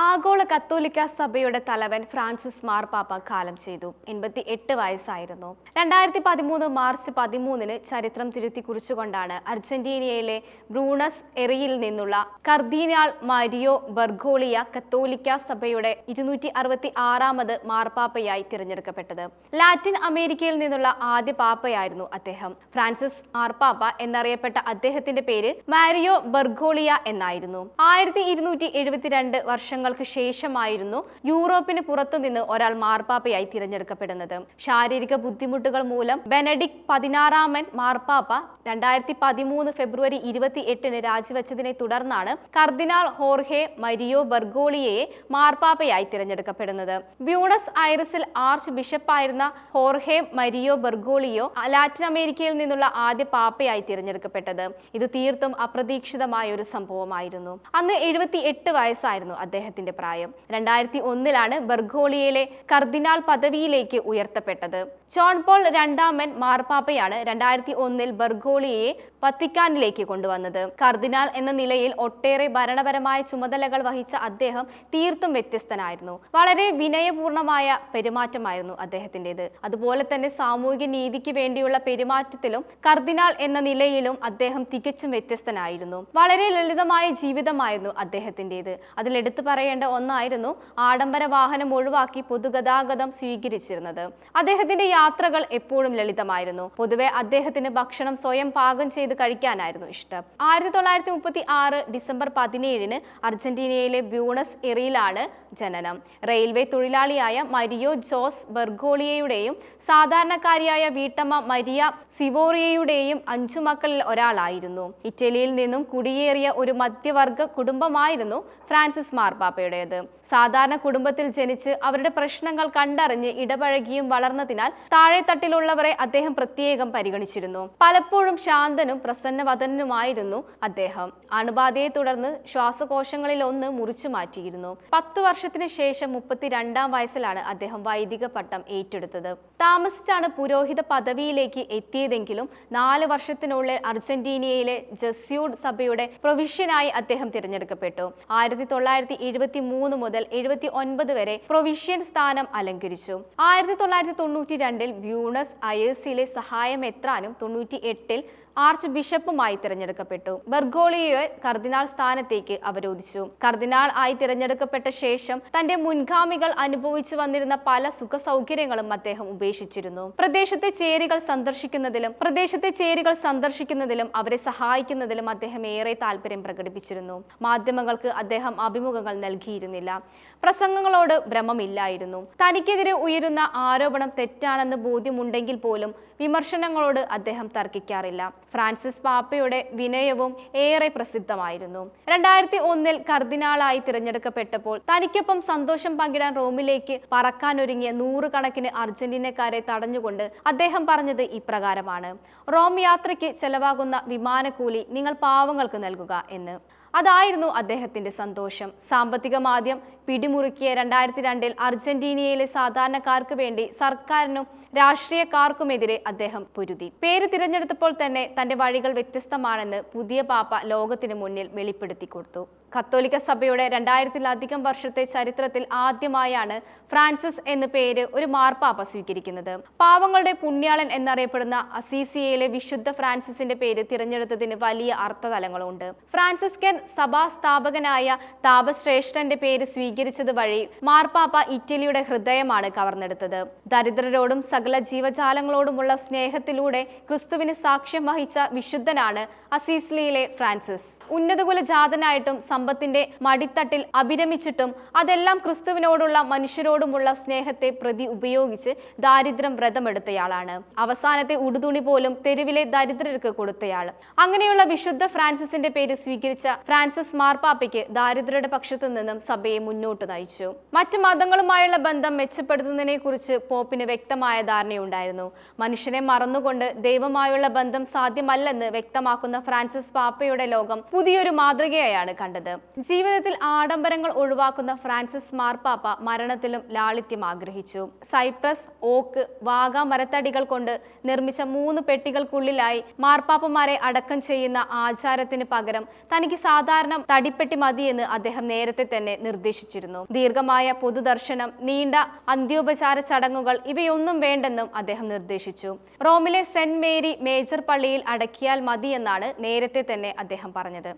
ആഗോള കത്തോലിക്ക സഭയുടെ തലവൻ ഫ്രാൻസിസ് മാർപ്പാപ്പ കാലം ചെയ്തു. 88 വയസ്സായിരുന്നു. 2013 മാർച്ച് 13 ചരിത്രം തിരുത്തി കുറിച്ചുകൊണ്ടാണ് അർജന്റീനയിലെ ബ്യൂണസ് എയറിൽ നിന്നുള്ള കർദിനാൾ മാരിയോ ബർഗോളിയ കത്തോലിക്ക സഭയുടെ 266ാമത് മാർപ്പാപ്പയായി തിരഞ്ഞെടുക്കപ്പെട്ടത്. ലാറ്റിൻ അമേരിക്കയിൽ നിന്നുള്ള ആദ്യ പാപ്പയായിരുന്നു അദ്ദേഹം. ഫ്രാൻസിസ് മാർപ്പാപ്പ എന്നറിയപ്പെട്ട അദ്ദേഹത്തിന്റെ പേര് മാരിയോ ബർഗോളിയ എന്നായിരുന്നു. 1272 വർഷങ്ങൾക്ക് ശേഷമായിരുന്നു യൂറോപ്പിന് പുറത്തുനിന്ന് ഒരാൾ മാർപ്പാപ്പയായി തിരഞ്ഞെടുക്കപ്പെടുന്നത്. ശാരീരിക ബുദ്ധിമുട്ടുകൾ മൂലം ബെനഡിക്ട് 16 മാർപ്പാപ്പ 2013 ഫെബ്രുവരി 28 രാജിവെച്ചതിനെ തുടർന്നാണ് കർദിനാൾ ഹോർഹെ മരിയോ ബർഗോളിയയെ മാർപ്പാപ്പയായി തിരഞ്ഞെടുക്കപ്പെടുന്നത്. ബ്യൂണസ് ഐറിസിൽ ആർച്ച് ബിഷപ്പായിരുന്ന ഹോർഹെ മരിയോ ബർഗോളിയോ ലാറ്റിൻ അമേരിക്കയിൽ നിന്നുള്ള ആദ്യ പാപ്പയായി തിരഞ്ഞെടുക്കപ്പെട്ടത്. ഇത് തീർത്തും അപ്രതീക്ഷിതമായ ഒരു സംഭവമായിരുന്നു. അന്ന് 78 വയസ്സായിരുന്നു അദ്ദേഹത്തിന്റെ പ്രായം. 2001 ബർഗോളിയയിലെ കർദിനാൾ പദവിയിലേക്ക് ഉയർത്തപ്പെട്ടത്. ജോൺ പോൾ രണ്ടാമൻ മാർപ്പാപ്പയാണ് 2001 ബർഗോളിയയെ വത്തിക്കാനിലേക്ക് കൊണ്ടുവന്നത്. കർദിനാൾ എന്ന നിലയിൽ ഒട്ടേറെ ഭരണപരമായ ചുമതലകൾ വഹിച്ച അദ്ദേഹം തീർത്തും വ്യത്യസ്തനായിരുന്നു. വളരെ വിനയപൂർണമായ പെരുമാറ്റമായിരുന്നു അദ്ദേഹത്തിൻ്റെത്. അതുപോലെ തന്നെ സാമൂഹിക നീതിക്ക് വേണ്ടിയുള്ള പെരുമാറ്റത്തിലും കർദിനാൾ എന്ന നിലയിലും അദ്ദേഹം തികച്ചും വ്യത്യസ്തനായിരുന്നു. വളരെ ലളിതമായ ജീവിതമായിരുന്നു അദ്ദേഹത്തിൻ്റെത്. അതിൽ എടുത്തു പറയേണ്ട ഒന്നായിരുന്നു ആഡംബര വാഹനം ഒഴിവാക്കി പൊതുഗതാഗതം സ്വീകരിച്ചിരുന്നത്. അദ്ദേഹത്തിന്റെ യാത്രകൾ എപ്പോഴും ലളിതമായിരുന്നു. പൊതുവെ അദ്ദേഹത്തിന് ഭക്ഷണം സ്വയം പാകം ചെയ്ത് കഴിക്കാനായിരുന്നു ഇഷ്ടം. 1936 ഡിസംബർ 17 അർജന്റീനയിലെ ബ്യൂണസ് എയറിലാണ് ജനനം. റെയിൽവേ തൊഴിലാളിയായ മരിയോ ജോസ് ബർഗോളിയയുടെയും സാധാരണക്കാരിയായ വീട്ടമ്മ മരിയ സിവോറിയയുടെയും 5 മക്കളിൽ ഒരാളായിരുന്നു. ഇറ്റലിയിൽ നിന്നും കുടിയേറിയ ഒരു മധ്യവർഗ കുടുംബമായിരുന്നു ഫ്രാൻസിസ് മാർപ്പാപ്പയുടേത്. സാധാരണ കുടുംബത്തിൽ ജനിച്ച് അവരുടെ പ്രശ്നങ്ങൾ കണ്ടറിഞ്ഞ് ഇടപഴകിയും വളർന്നതിനാൽ താഴെത്തട്ടിലുള്ളവരെ അദ്ദേഹം പ്രത്യേകം പരിഗണിച്ചിരുന്നു. പലപ്പോഴും ശാന്തനും പ്രസന്നവദനുമായിരുന്നു അദ്ദേഹം. അണുബാധയെ തുടർന്ന് ശ്വാസകോശങ്ങളിൽ ഒന്ന് മുറിച്ചു മാറ്റിയിരുന്നു. 10 വർഷത്തിന് ശേഷം 32 വയസ്സിലാണ് അദ്ദേഹം വൈദിക പട്ടം ഏറ്റെടുത്തത്. താമസിച്ചാണ് പുരോഹിത പദവിയിലേക്ക് എത്തിയതെങ്കിലും 4 വർഷത്തിനുള്ളിൽ അർജന്റീനയിലെ ജസ്യൂട്ട് സഭയുടെ പ്രൊവിഷ്യനായി അദ്ദേഹം തിരഞ്ഞെടുക്കപ്പെട്ടു. 1973 മുതൽ 79 വരെ പ്രൊവിഷ്യൻ സ്ഥാനം അലങ്കരിച്ചു. 1992 ബ്യൂണസ് ഐറിസിലെ സഹായമെത്രാനും 98 ആർച്ച് ബിഷപ്പുമായി തിരഞ്ഞെടുക്കപ്പെട്ടു. ബർഗോളിയോയെ കർദിനാൾ സ്ഥാനത്തേക്ക് അവരോധിച്ചു. കർദിനാൾ ആയി തിരഞ്ഞെടുക്കപ്പെട്ട ശേഷം തന്റെ മുൻഗാമികൾ അനുഭവിച്ചു വന്നിരുന്ന പല സുഖ സൗകര്യങ്ങളും അദ്ദേഹം ഉപേക്ഷിച്ചിരുന്നു. പ്രദേശത്തെ ചേരികൾ സന്ദർശിക്കുന്നതിലും അവരെ സഹായിക്കുന്നതിലും അദ്ദേഹം ഏറെ താല്പര്യം പ്രകടിപ്പിച്ചിരുന്നു. മാധ്യമങ്ങൾക്ക് അദ്ദേഹം അഭിമുഖങ്ങൾ നൽകിയിരുന്നില്ല. പ്രസംഗങ്ങളോട് ഭ്രമമില്ലായിരുന്നു. തനിക്കെതിരെ ഉയരുന്ന ആരോപണം തെറ്റാണെന്ന് ബോധ്യമുണ്ടെങ്കിൽ പോലും വിമർശനങ്ങളോട് അദ്ദേഹം തർക്കിക്കാറില്ല. ഫ്രാൻസിസ് പാപ്പയുടെ വിനയവും ഏറെ പ്രസിദ്ധമായിരുന്നു. 2001 കർദിനാളായി തിരഞ്ഞെടുക്കപ്പെട്ടപ്പോൾ തനിക്കൊപ്പം സന്തോഷം പങ്കിടാൻ റോമിലേക്ക് പറക്കാനൊരുങ്ങിയ 100 കണക്കിന് അർജന്റീനക്കാരെ തടഞ്ഞുകൊണ്ട് അദ്ദേഹം പറഞ്ഞത് ഇപ്രകാരമാണ്: റോം യാത്രയ്ക്ക് ചെലവാകുന്ന വിമാനക്കൂലി നിങ്ങൾ പാവങ്ങൾക്ക് നൽകുക എന്ന്. അതായിരുന്നു അദ്ദേഹത്തിന്റെ സന്തോഷം. സാമ്പത്തിക മാന്ദ്യം പിടിമുറുക്കിയ 2002 അർജന്റീനയിലെ സാധാരണക്കാർക്ക് വേണ്ടി സർക്കാരിനും രാഷ്ട്രീയക്കാർക്കുമെതിരെ അദ്ദേഹം പൊരുതി. പേര് തിരഞ്ഞെടുത്തപ്പോൾ തന്നെ തന്റെ വഴികൾ വ്യത്യസ്തമാണെന്ന് പുതിയ പാപ്പ ലോകത്തിന് മുന്നിൽ വെളിപ്പെടുത്തി കൊടുത്തു. കത്തോലിക്ക സഭയുടെ 2000-ലധികം വർഷത്തെ ചരിത്രത്തിൽ ആദ്യമായാണ് ഫ്രാൻസിസ് എന്ന പേര് ഒരു മാർപ്പാപ്പ സ്വീകരിക്കുന്നത്. പാവങ്ങളുടെ പുണ്യാളൻ എന്നറിയപ്പെടുന്ന അസീസിയയിലെ വിശുദ്ധ ഫ്രാൻസിസിന്റെ പേര് തിരഞ്ഞെടുത്തതിന് വലിയ അർത്ഥതലങ്ങളുണ്ട്. ഫ്രാൻസിസ്കൻ സഭാ സ്ഥാപകനായ താപശ്രേഷ്ഠന്റെ പേര് സ്വീകരിച്ചത് വഴി മാർപ്പാപ്പ ഇറ്റലിയുടെ ഹൃദയമാണ് കവർന്നെടുത്തത്. ദരിദ്രരോടും സകല ജീവജാലങ്ങളോടുമുള്ള സ്നേഹത്തിലൂടെ ക്രിസ്തുവിന് സാക്ഷ്യം വഹിച്ച വിശുദ്ധനാണ് അസീസിയിലെ ഫ്രാൻസിസ്. ഉന്നതകുല ജാതനായിട്ടും സമ്പത്തിന്റെ മടിത്തട്ടിൽ അഭിരമിച്ചിട്ടും അതെല്ലാം ക്രിസ്തുവിനോടുള്ള മനുഷ്യരോടുമുള്ള സ്നേഹത്തെ പ്രതി ഉപയോഗിച്ച് ദാരിദ്ര്യം വ്രതമെടുത്തയാളാണ്. അവസാനത്തെ ഉടുതുണി പോലും തെരുവിലെ ദരിദ്രർക്ക് കൊടുത്തയാൾ. അങ്ങനെയുള്ള വിശുദ്ധ ഫ്രാൻസിസിന്റെ പേര് സ്വീകരിച്ച ഫ്രാൻസിസ് മാർപ്പാപ്പയ്ക്ക് ദാരിദ്ര്യരുടെ പക്ഷത്തു നിന്നും സഭയെ മുന്നോട്ട് നയിച്ചു. മറ്റ് മതങ്ങളുമായുള്ള ബന്ധം മെച്ചപ്പെടുത്തുന്നതിനെ കുറിച്ച് പോപ്പിന് വ്യക്തമായ ധാരണയുണ്ടായിരുന്നു. മനുഷ്യനെ മറന്നുകൊണ്ട് ദൈവമായുള്ള ബന്ധം സാധ്യമല്ലെന്ന് വ്യക്തമാക്കുന്ന ഫ്രാൻസിസ് പാപ്പയുടെ ലോകം പുതിയൊരു മാതൃകയായാണ് കണ്ടത്. പറഞ്ഞത്. ജീവിതത്തിൽ ആഡംബരങ്ങൾ ഒഴിവാക്കുന്ന ഫ്രാൻസിസ് മാർപ്പാപ്പ മരണത്തിലും ലാളിത്യം ആഗ്രഹിച്ചു. സൈപ്രസ്, ഓക്ക്, വാഗ മരത്തടികൾ കൊണ്ട് നിർമ്മിച്ച 3 പെട്ടികൾക്കുള്ളിലായി മാർപ്പാപ്പമാരെ അടക്കം ചെയ്യുന്ന ആചാരത്തിന് പകരം തനിക്ക് സാധാരണ തടിപ്പെട്ടി മതിയെന്ന് അദ്ദേഹം നേരത്തെ തന്നെ നിർദ്ദേശിച്ചിരുന്നു. ദീർഘമായ പൊതുദർശനം, നീണ്ട അന്ത്യോപചാര ചടങ്ങുകൾ ഇവയൊന്നും വേണ്ടെന്നും അദ്ദേഹം നിർദ്ദേശിച്ചു. റോമിലെ സെന്റ് മേരി മേജർ പള്ളിയിൽ അടക്കിയാൽ മതിയെന്നാണ് നേരത്തെ തന്നെ അദ്ദേഹം പറഞ്ഞത്.